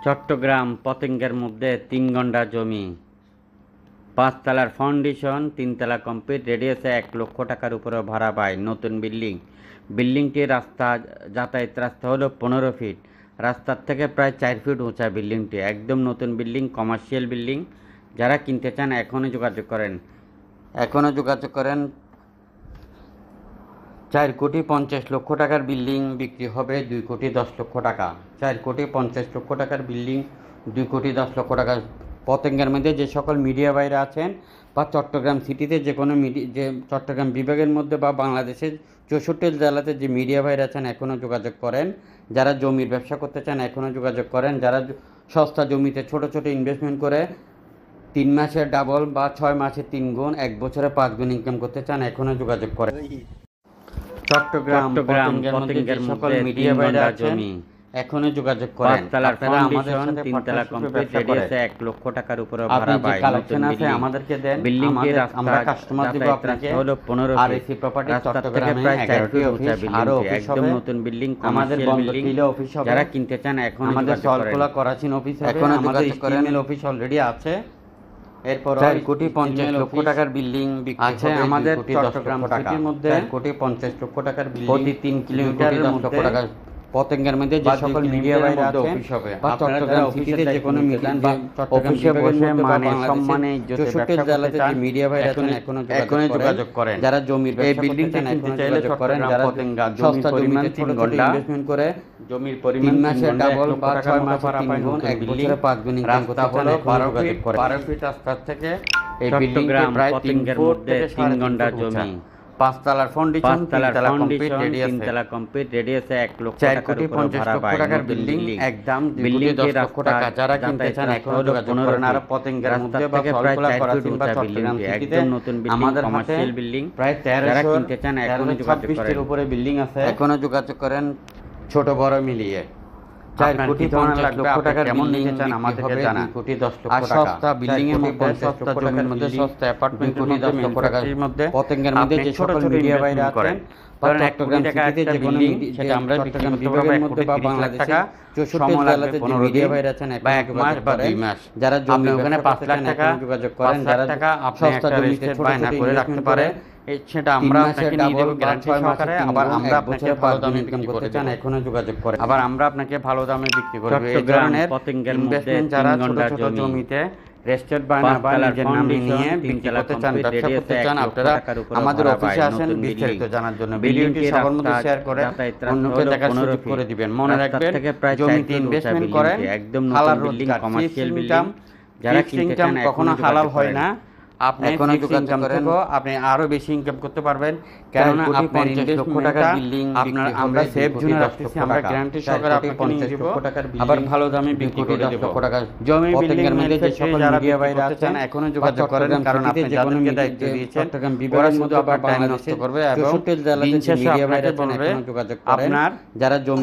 চট্টগ্রাম পতেঙ্গার মধ্যে ৩ ঘন্টা জমি, ৫ তলার ফাউন্ডেশন, ৩ তলা কমপ্লিট, রেডিয়াসে ১ লক্ষ টাকার উপরে ভাড়া পায়। নতুন বিল্ডিংটির যাতায়াত রাস্তা হলো ১৫ ফিট, রাস্তার থেকে প্রায় ৪ ফিট উঁচা বিল্ডিংটি। একদম নতুন বিল্ডিং, কমার্শিয়াল বিল্ডিং। যারা কিনতে চান এখনই যোগাযোগ করেন। ৪,৫০,০০,০০০ টাকার বিল্ডিং বিক্রি হবে ২,১০,০০,০০০ টাকা। ৪,৫০,০০,০০০ টাকার বিল্ডিং ২,১০,০০,০০০ টাকা। পতেঙ্গার মধ্যে যে সকল মিডিয়া বাইরে আছেন বা চট্টগ্রাম সিটিতে যে কোনো চট্টগ্রাম বিভাগের মধ্যে বা বাংলাদেশের ৬৪ জেলাতে যে মিডিয়া বাইরে আছেন এখনও যোগাযোগ করেন। যারা জমির ব্যবসা করতে চান এখনও যোগাযোগ করেন। যারা সস্তা জমিতে ছোট ইনভেস্টমেন্ট করে ৩ মাসের ডাবল বা ৬ মাসে ৩ গুণ, ১ বছরে ৫ গুণ ইনকাম করতে চান এখনও যোগাযোগ করেন। চট্টগ্রাম পতেঙ্গার সকল মিডিয়া বাইরে জমি এখনই যোগাযোগ করেন। ৫ তলার ফাউন্ডেশন, ৩ তলা কমপ্লিট, রেডিয়াসে ১ লক্ষ টাকার উপরে ভাড়া পায়। কালেকশন আছে আমাদেরকে দেন। বিল্ডিংটির আমরা কাস্টমার দিব আপনাকে হলো ১৫ আর এসি প্রপার্টি চট্টগ্রামে প্রায় ৪ ফিট উঁচা আরো বিল্ডিং, অফিস একদম হবে। নতুন বিল্ডিং, আমাদের কমার্শিয়াল বন্ধ বিল্ডিং। কিলে অফিস হবে। যারা কিনতে চান এখন আমাদের যোগাযোগ করেন। সলকোলা করাচিন অফিস হবে। এখন আমাদের যোগাযোগ করেন। স্টিমেল অফিস অলরেডি আছে। এরপর ৪,৫০,০০,০০০ টাকার বিল্ডিং আছে আমাদের চট্টগ্রাম সিটির মধ্যে। ৪,৫০,০০,০০০ টাকার বিল্ডিং প্রতি ৩ কিলোমিটারের ১,০০,০০,০০০ মধ্যে টাকা। পতেঙ্গার মধ্যে যে সকল মিডিয়া বাইরে আছে অফিস হবে বা চট্টগ্রাম সিটিতে যে কোনো মিডিয়া বা অফিসে বসে মানে সম্মানে চৌষট্টি জেলাতে যে মিডিয়া বাইরে আছেন এখনই যোগাযোগ করেন। যারা জমির এই ব্যবসা বিল্ডিংটা করতে কিনতে চান চাইলে যোগাযোগ করেন। চট্টগ্রাম যারা পতেঙ্গা সস্তা পরিমাণ জমিতে ৩ ছোট ঘন্টা ইনভেস্টমেন্ট করে জমির ৩ পরিমাণ মাসের ডাবল বা ৬ মাসে ভাড়া ৩ পায়। গুণ, নতুন ১ বিল্ডিং, বছরে ৫ গুণ ইনকাম রাস্তা করতে চান হলো এখনই ১২ যোগাযোগ করেন। ১২ ফিট রাস্তার থেকে এই বিল্ডিংটি চট্টগ্রাম প্রায় ৩ পতেঙ্গার ফুট মধ্যে থেকে ৩ ৩.৫ ঘন্টা ফুট উঁচা। জমি, ৫ তলার ফাউন্ডেশন, ৫ তলার ৩ তলা কমপ্লিট, ফাউন্ডেশন, ৩ রেডিয়াসে তলা কমপ্লিট, রেডিয়াসে ১ লক্ষ টাকার উপরে ভাড়া ৪,৫০,০০,০০০ পায়। টাকার নতুন বিল্ডিং একদম বিল্ডিংটির ২,১০,০০,০০০ টাকা। যারা কিনতে চান এখনো যোগাযোগ করেন। আর পতেঙ্গার মধ্যে বা সলকোলা করাচিন বা চট্টগ্রাম সিটিতে একদম নতুন বিল্ডিং, আমাদের হাতে কমার্শিয়াল বিল্ডিং। প্রায় যারা কিনতে চান এখনই যোগাযোগ ১৩২৬ করেন। উপরে বিল্ডিং আছে। এখনো যোগাযোগ করেন ছোট বড় মিলিয়ে। আপনার কি ধরনের লাগবে? ৪,৫০,০০,০০০ টাকার কেমন বিল্ডিং নিতে চান আমাদেরকে আমাদেরকে জানান। জানান। ২,১০,০০,০০০ আর টাকা। সস্তা বিল্ডিং এর মধ্যে, ৪,৫০,০০,০০০ সস্তা টাকার জমির মধ্যে, বিল্ডিং, সস্তা অ্যাপার্টমেন্টের মধ্যে, ২,১০,০০,০০০ টাকা। টাকার মধ্যে পতেঙ্গার মধ্যে আপনি যে সকল ছোট মিডিয়া বাইরে ইনভেস্টমেন্ট আছেন করেন। বা ধরেন ১ চট্টগ্রাম কোটি টাকা সিটিতে একটা যে কোনো বিল্ডিং, সেটা আমরা চট্টগ্রাম বিক্রি করতে বিভাগের পারবো মধ্যে ১,৩০,০০,০০০ বা বাংলাদেশে টাকা। ৬৪ সময় লাগবে জেলাতে যে ১৫ মিডিয়া দিন বাইরে আছেন বা এখনো ১ মাস যোগাযোগ বা করেন। ২ মাস। যারা আপনি জমি ওখানে ব্যবসা ৫ করতে লাখ চান টাকা, এখনো যোগাযোগ ৫ করেন। লাখ যারা টাকা আপনি সস্তা একটা জমিতে রেজিস্ট্রেড ছোট বায়না করে রাখতে ইনভেস্টমেন্ট পারে। করে সেটা ৩ আমরা মাসের আপনাকে নিয়ে ডাবল দেবো বা গ্যারান্টি ৬ মাসে সহকারে। ৩ আবার গুণ, আমরা ১ আপনাকে বছরে ভালো ৫ গুণ দামে ইনকাম বিক্রি করতে করে চান দেবো। এখনো যোগাযোগ করেন। আবার আমরা আপনাকে ভালো দামে বিক্রি করে দেবো। এই চট্টগ্রাম ধরনের পতেঙ্গার মধ্যে ইনভেস্টমেন্ট ৩ যারা ছোট ঘন্টা ছোট জমি, জমিতে রেজিস্টার্ড বায়না বা নিজের নামে নিয়ে বিক্রি করতে চান, ব্যবসা করতে চান, আপনারা আমাদের অফিসে আসেন বিস্তারিত জানার জন্য। ভিডিওটি সবার মধ্যে শেয়ার করে অন্যকে দেখার সুযোগ করে দিবেন। মনে রাখবেন, জমিতে ইনভেস্টমেন্ট করেন, হালাল রোজগার, কমার্শিয়াল ইনকাম। যারা ইনকাম কখনো হালাল হয় না। আপনি এখনো ইনকাম থেকেও আপনি আরো বেশি ইনকাম করতে পারবেন। কেননা আপনার ৫০,০০,০০০ টাকার বিল্ডিং আমরা সেফ জোনে রাখতেছি, আমরা গ্যারান্টি সহকারে আপনাকে নিয়ে দিব। আবার ভালো দামে বিক্রি করে দেব। জমি বিল্ডিং এর মধ্যে যে সকল মিডিয়া বাইরে আছেন এখনো যোগাযোগ করেন, কারণ আপনি যাদেরকে দায়িত্ব দিয়েছেন চট্টগ্রাম বিভাগের মধ্যে আবার টাইম নষ্ট করবে এবং দিন শেষে মিডিয়া বাইরে আছেন এখনো যোগাযোগ করেন। আপনার যারা জমি